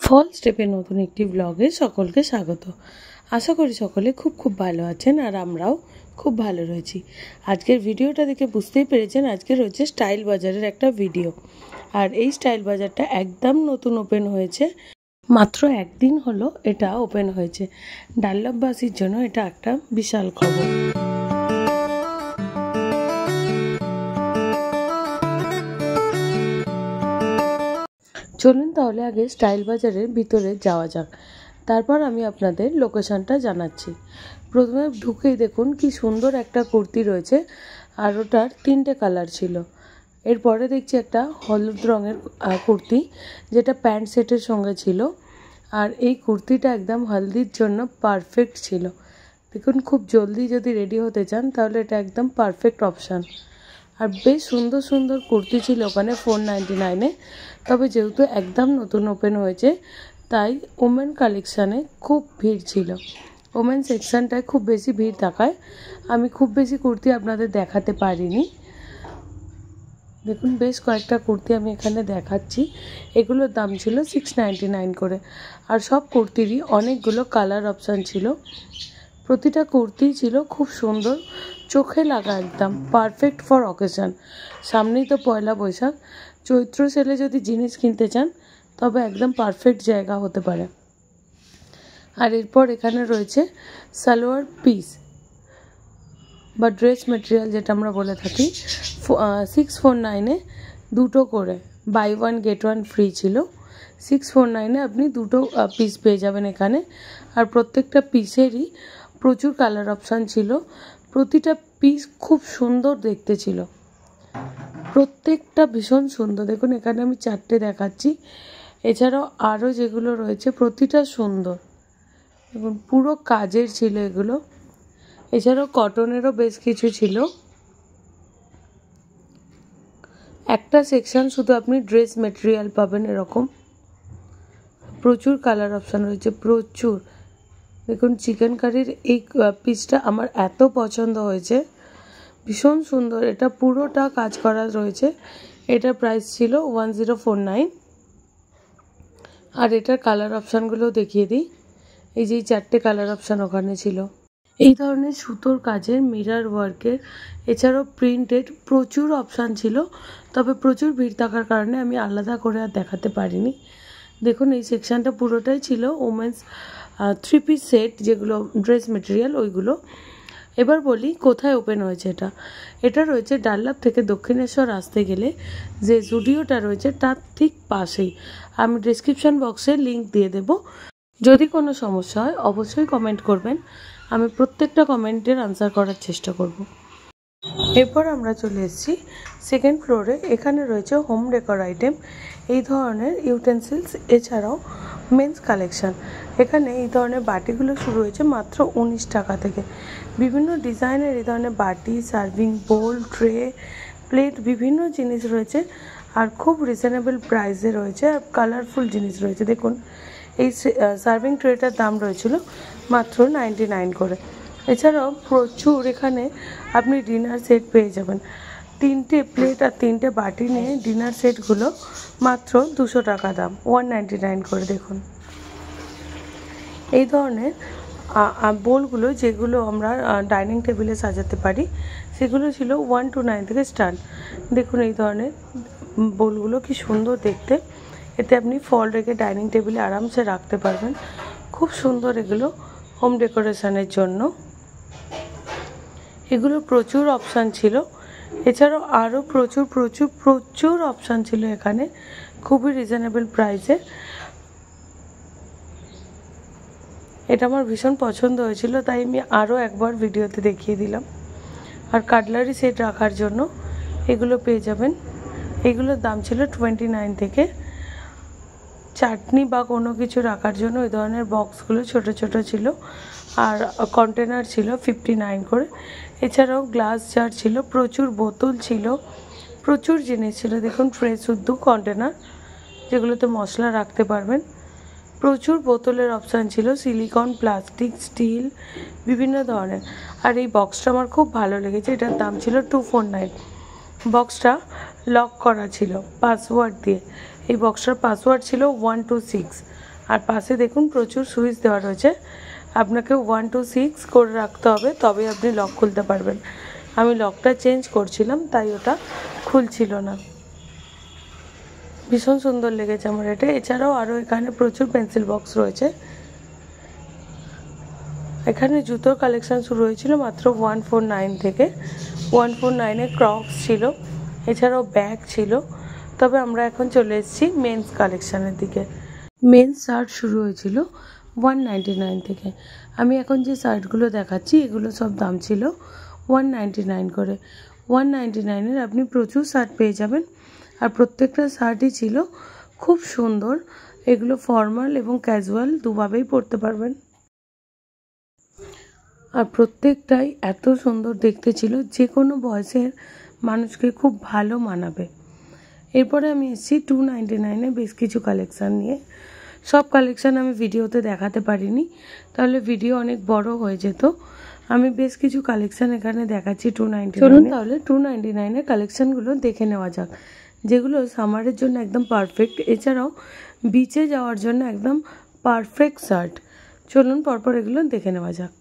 ফল স্টেপের নতুন একটি ব্লগে সকলকে স্বাগত। আশা করি সকলে খুব ভালো আছেন আর আমরাও খুব ভালো রয়েছি। আজকের ভিডিওটা দেখে বুঝতেই পেরেছেন আজকে রয়েছে স্টাইল বাজারের একটা ভিডিও। আর এই স্টাইল বাজারটা একদম নতুন ওপেন হয়েছে, মাত্র একদিন হলো এটা ওপেন হয়েছে। ডাল্লাভবাসীর জন্য এটা একটা বিশাল খবর। চলুন তাহলে আগে স্টাইল বাজারের ভিতরে যাওয়া যাক, তারপর আমি আপনাদের লোকেশনটা জানাচ্ছি। প্রথমে ঢুকেই দেখুন কি সুন্দর একটা কুর্তি রয়েছে, আর ওটার 3টে কালার ছিল। এরপরে দেখছি একটা হলুদ রঙের কুর্তি, যেটা প্যান্ট সেটের সঙ্গে ছিল। আর এই কুর্তিটা একদম হলদির জন্য পারফেক্ট ছিল। দেখুন খুব জলদি যদি রেডি হতে চান তাহলে এটা একদম পারফেক্ট অপশান। আর বেশ সুন্দর সুন্দর কুর্তি ছিল ওখানে 499-এ। তবে যেহেতু একদম নতুন ওপেন হয়েছে তাই ওমেন কালেকশানে খুব ভিড় ছিল। ওমেন সেকশানটায় খুব বেশি ভিড় থাকায় আমি খুব বেশি কুর্তি আপনাদের দেখাতে পারিনি। দেখুন বেশ কয়েকটা কুর্তি আমি এখানে দেখাচ্ছি। এগুলোর দাম ছিল 699 করে। আর সব কুর্তিরই অনেকগুলো কালার অপশান ছিল। প্রতিটা কুর্তি ছিল খুব সুন্দর, চোখে লাগা, একদম পারফেক্ট ফর অকেশন। সামনেই তো পয়লা বৈশাখ, চৈত্র সেলে যদি জিনিস কিনতে চান তবে একদম পারফেক্ট জায়গা হতে পারে। আর এরপর এখানে রয়েছে সালোয়ার পিস বা ড্রেস মেটেরিয়াল, যেটা আমরা বলে থাকি। 649-এ দুটো করে buy one get one free ছিল। 649-এ আপনি দুটো পিস পেয়ে যাবেন এখানে। আর প্রত্যেকটা পিসেরই প্রচুর কালার অপশান ছিল। প্রতিটা পিস খুব সুন্দর দেখতে ছিল, প্রত্যেকটা ভীষণ সুন্দর। দেখুন এখানে আমি 4টে দেখাচ্ছি, এছাড়াও আরও যেগুলো রয়েছে প্রতিটা সুন্দর। দেখুন পুরো কাজের ছিল এগুলো। এছাড়াও কটনেরও বেশ কিছু ছিল। একটা সেকশন শুধু আপনি ড্রেস মেটেরিয়াল পাবেন এরকম। প্রচুর কালার অপশান রয়েছে, প্রচুর। দেখুন চিকেন কারির এই পিসটা আমার এত পছন্দ হয়েছে, ভীষণ সুন্দর। এটা পুরোটা কাজ করা রয়েছে। এটা প্রাইস ছিল 1049। আর এটার কালার অপশানগুলো দেখিয়ে দিই। এই যে 4টে কালার অপশান ওখানে ছিল। এই ধরনের সুতোর কাজের, মিরর ওয়ার্কের, এছাড়াও প্রিন্টেড প্রচুর অপশান ছিল। তবে প্রচুর ভিড় থাকার কারণে আমি আলাদা করে আর দেখাতে পারিনি। দেখুন এই সেকশানটা পুরোটাই ছিল ওমেন্স 3 পিস সেট, যেগুলো ড্রেস মেটেরিয়াল ওইগুলো। এবার বলি কোথায় ওপেন হয়েছে এটা। এটা রয়েছে ডাল্লাভ থেকে দক্ষিণেশ্বর আসতে গেলে যে জুডিওটা রয়েছে তার ঠিক পাশেই। আমি ডেসক্রিপশন বক্সে লিংক দিয়ে দেব। যদি কোনো সমস্যা হয় অবশ্যই কমেন্ট করবেন, আমি প্রত্যেকটা কমেন্টের আনসার করার চেষ্টা করব। এরপর আমরা চলে এসেছি সেকেন্ড ফ্লোরে। এখানে রয়েছে হোম ডেকোর আইটেম, এই ধরনের ইউটেন্সিলস, এছাড়াও মেন্স কালেকশান। এখানে এই ধরনের বাটিগুলো শুরু হয়েছে মাত্র 19 টাকা থেকে। বিভিন্ন ডিজাইনের এই ধরনের বাটি, সার্ভিং বোল, ট্রে, প্লেট, বিভিন্ন জিনিস রয়েছে। আর খুব রিজনেবল প্রাইসে রয়েছে, আর কালারফুল জিনিস রয়েছে। দেখুন এই সার্ভিং ট্রেটার দাম রয়েছিল মাত্র 99 করে। এছাড়াও প্রচুর এখানে আপনি ডিনার সেট পেয়ে যাবেন। 3টে প্লেট আর 3টে বাটি নিয়ে ডিনার সেটগুলো মাত্র 200 টাকা দাম, 199 করে। দেখুন এই ধরনের বোলগুলো যেগুলো আমরা ডাইনিং টেবিলে সাজাতে পারি সেগুলো ছিল 129 থেকে স্টার্ট। দেখুন এই ধরনের বোলগুলো কি সুন্দর দেখতে। এতে আপনি ফল রেখে ডাইনিং টেবিলে আরামসে রাখতে পারবেন। খুব সুন্দর এগুলো হোম ডেকোরেশনের জন্য। এগুলো প্রচুর অপশান ছিল। এছাড়াও আরও প্রচুর প্রচুর প্রচুর অপশান ছিল এখানে, খুবই রিজনেবল প্রাইসে। এটা আমার ভীষণ পছন্দ হয়েছিল, তাই আমি আরও একবার ভিডিওতে দেখিয়ে দিলাম। আর কাটলারি সেট রাখার জন্য এগুলো পেয়ে যাবেন। এগুলোর দাম ছিল 29 থেকে। চাটনি বা কোনো কিছু রাখার জন্য ওই ধরনের বক্সগুলো ছোট ছোট ছিল। আর কন্টেনার ছিল 59 করে। এছাড়াও গ্লাস জার ছিল, প্রচুর বোতল ছিল, প্রচুর জিনিস ছিল। দেখুন ট্রে শুদ্ধ কন্টেনার, যেগুলোতে মশলা রাখতে পারবেন। প্রচুর বোতলের অপশান ছিল, সিলিকন, প্লাস্টিক, স্টিল, বিভিন্ন ধরনের। আর এই বক্সটা আমার খুব ভালো লেগেছে। এটার দাম ছিল 249। বক্সটা লক করা ছিল পাসওয়ার্ড দিয়ে। এই বক্সটার পাসওয়ার্ড ছিল 126। আর পাশে দেখুন প্রচুর সুইচ দেওয়া রয়েছে, আপনাকে 1 to 6 করে রাখতে হবে, তবে আপনি লক খুলতে পারবেন। আমি লকটা চেঞ্জ করছিলাম তাই ওটা খুলছিল না। ভীষণ সুন্দর লেগেছে আমার এটা। এছাড়াও আরও এখানে প্রচুর পেন্সিল বক্স রয়েছে। এখানে জুতোর কালেকশান শুরু হয়েছিল মাত্র 149 থেকে। 149-এ ক্রক্স ছিল, এছাড়াও ব্যাগ ছিল। তবে আমরা এখন চলে এসেছি মেন্স কালেকশানের দিকে। মেন্স শার্ট শুরু হয়েছিল 199 থেকে। আমি এখন যে শার্টগুলো দেখাচ্ছি এগুলো সব দাম ছিল 199 করে। 199-এর আপনি প্রচুর শার্ট পেয়ে যাবেন, আর প্রত্যেকটা শার্টই ছিল খুব সুন্দর। এগুলো ফর্মাল এবং ক্যাজুয়াল দুভাবেই পরতে পারবেন, আর প্রত্যেকটাই এত সুন্দর দেখতে ছিল, যে কোনো বয়সের মানুষকে খুব ভালো মানাবে। এরপরে আমি এসেছি 299-এ বেশ কিছু কালেকশান নিয়ে। সব কালেকশান আমি ভিডিওতে দেখাতে পারিনি, তাহলে ভিডিও অনেক বড় হয়ে যেত। আমি বেশ কিছু কালেকশান এখানে দেখাচ্ছি 299। চলুন তাহলে 299-এর কালেকশানগুলো দেখে নেওয়া যাক, যেগুলো সামারের জন্য একদম পারফেক্ট, এছাড়াও বিচে যাওয়ার জন্য একদম পারফেক্ট শার্ট। চলুন পরপর এগুলো দেখে নেওয়া যাক।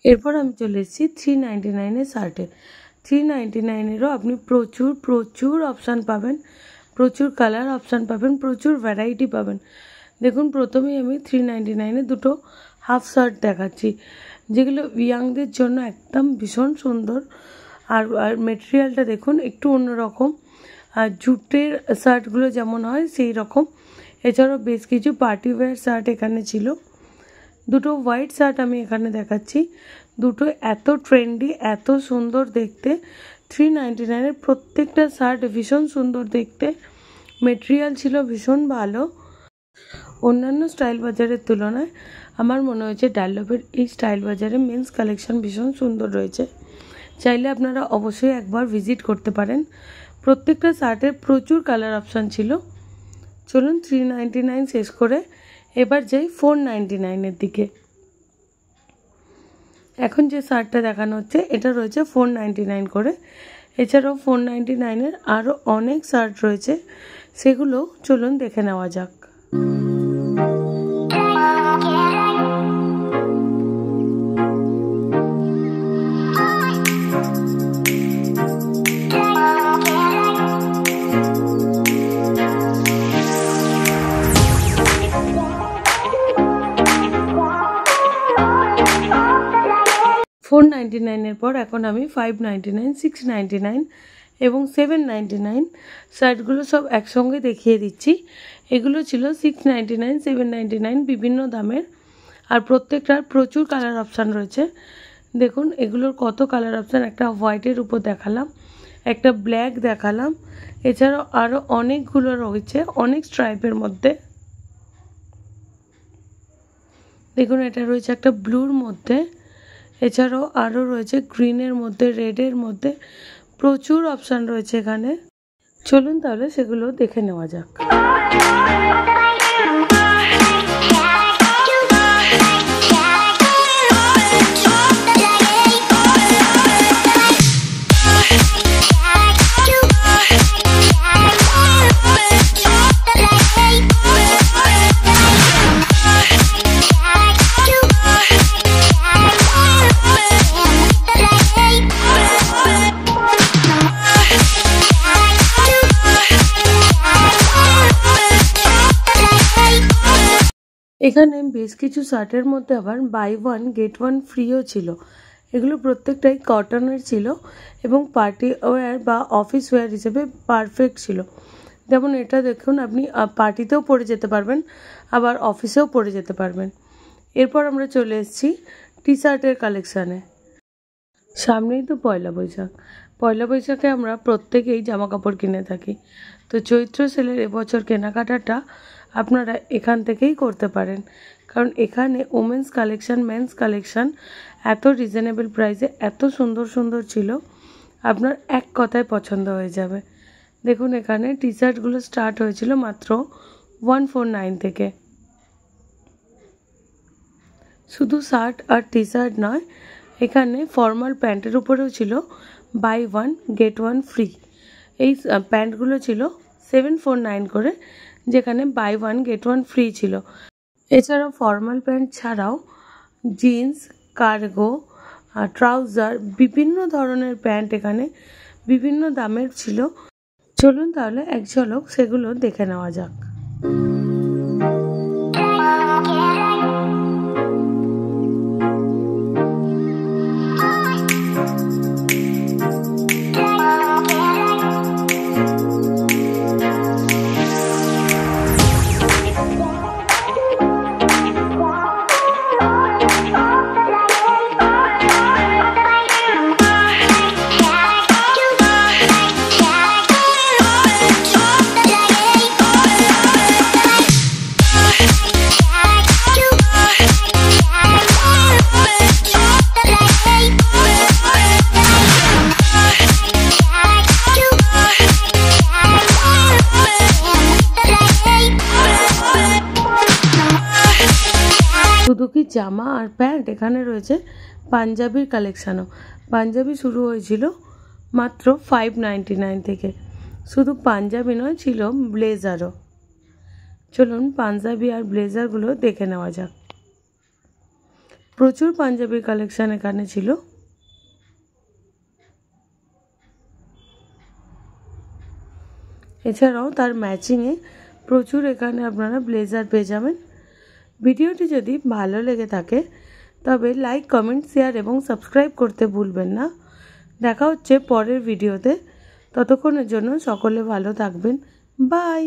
এরপর আমি চলে এসেছি 399-এর শার্টে। 399-এরও আপনি প্রচুর অপশান পাবেন, প্রচুর কালার অপশান পাবেন, প্রচুর ভ্যারাইটি পাবেন। দেখুন প্রথমেই আমি 399-এ দুটো হাফ শার্ট দেখাচ্ছি, যেগুলো ইয়াংদের জন্য একদম ভীষণ সুন্দর। আর মেটেরিয়ালটা দেখুন একটু অন্যরকম, আর জুটের শার্টগুলো যেমন হয় সেই রকম। এছাড়াও বেশ কিছু পার্টি ওয়্যার শার্ট এখানে ছিল। দুটো হোয়াইট শার্ট আমি এখানে দেখাচ্ছি, দুটো এত ট্রেন্ডি, এত সুন্দর দেখতে। 399-এর প্রত্যেকটা শার্ট ভীষণ সুন্দর দেখতে, মেটেরিয়াল ছিল ভীষণ ভালো। অন্যান্য স্টাইল বাজারের তুলনায় আমার মনে হয়েছে ডানলপের এই স্টাইল বাজারে মেন্স কালেকশন ভীষণ সুন্দর রয়েছে। চাইলে আপনারা অবশ্যই একবার ভিজিট করতে পারেন। প্রত্যেকটা শার্টের প্রচুর কালার অপশান ছিল। চলুন 399 শেষ করে এবার যাই 499-এর দিকে। এখন যে শার্টটা দেখানো হচ্ছে এটা রয়েছে 499 করে। এছাড়াও 499-এর আরও অনেক শার্ট রয়েছে, সেগুলো চলুন দেখে নেওয়া যাক। $499 পর এখন আমি 599, 699 এবং 799 শার্টগুলো সব একসঙ্গে দেখিয়ে দিচ্ছি। এগুলো ছিল 699, 799 বিভিন্ন দামের, আর প্রত্যেকটার প্রচুর কালার অপশান রয়েছে। দেখুন এগুলোর কত কালার অপশান, একটা হোয়াইটের উপর দেখালাম, একটা ব্ল্যাক দেখালাম, এছাড়াও আরও অনেকগুলো রয়েছে অনেক স্ট্রাইপের মধ্যে। দেখুন এটা রয়েছে একটা ব্লুর মধ্যে, এছাড়াও আরও রয়েছে গ্রিনের মধ্যে, রেডের মধ্যে, প্রচুর অপশান রয়েছে এখানে। চলুন তাহলে সেগুলো দেখে নেওয়া যাক। এখানে বেশ কিছু শার্টের মধ্যে আবার বাই ওয়ান গেট ওয়ান ফ্রিও ছিল। এগুলো প্রত্যেকটাই কটনের ছিল এবং পার্টি ওয়্যার বা অফিস ওয়্যার হিসেবে পারফেক্ট ছিল। যেমন এটা দেখুন, আপনি পার্টিতেও পরে যেতে পারবেন, আবার অফিসেও পরে যেতে পারবেন। এরপর আমরা চলে এসেছি টি শার্টের কালেকশানে। সামনেই তো পয়লা বৈশাখ। পয়লা বৈশাখে আমরা প্রত্যেকেই জামা কাপড় কিনে থাকি, তো চৈত্র সেলের এবছর কেনাকাটাটা আপনারা এখান থেকেই করতে পারেন, কারণ এখানে ওমেন্স কালেকশান, মেন্স কালেকশান এত রিজনেবল প্রাইসে এত সুন্দর সুন্দর ছিল, আপনার এক কথায় পছন্দ হয়ে যাবে। দেখুন এখানে টি শার্টগুলো স্টার্ট হয়েছিল মাত্র 149 থেকে। শুধু শার্ট আর টি শার্ট নয়, এখানে ফর্মাল প্যান্টের উপরেও ছিল বাই 1 গেট 1 ফ্রি। এই প্যান্টগুলো ছিল 749 করে, যেখানে বাই 1 গেট 1 ফ্রি ছিল। এছাড়াও ফর্মাল প্যান্ট ছাড়াও জিন্স, কার্গো, ট্রাউজার, বিভিন্ন ধরনের প্যান্ট এখানে বিভিন্ন দামের ছিল। চলুন তাহলে এক ঝলক সেগুলো দেখে নেওয়া যাক। শুধু কি জামা আর প্যান্ট, এখানে রয়েছে পাঞ্জাবির কালেকশানও। পাঞ্জাবি শুরু হয়েছিল মাত্র 599 থেকে। শুধু পাঞ্জাবি নয়, ছিল ব্লেজারও। চলুন পাঞ্জাবি আর ব্লেজারগুলো দেখে নেওয়া যাক। প্রচুর পাঞ্জাবির কালেকশান এখানে ছিল। এছাড়াও তার ম্যাচিংয়ে প্রচুর এখানে আপনারা ব্লেজার পেয়ে যাবেন। ভিডিওটি যদি ভালো লেগে থাকে তবে লাইক, কমেন্ট, শেয়ার এবং সাবস্ক্রাইব করতে ভুলবেন না। দেখা হচ্ছে পরের ভিডিওতে। ততক্ষণের জন্য সকলে ভালো থাকবেন। বাই।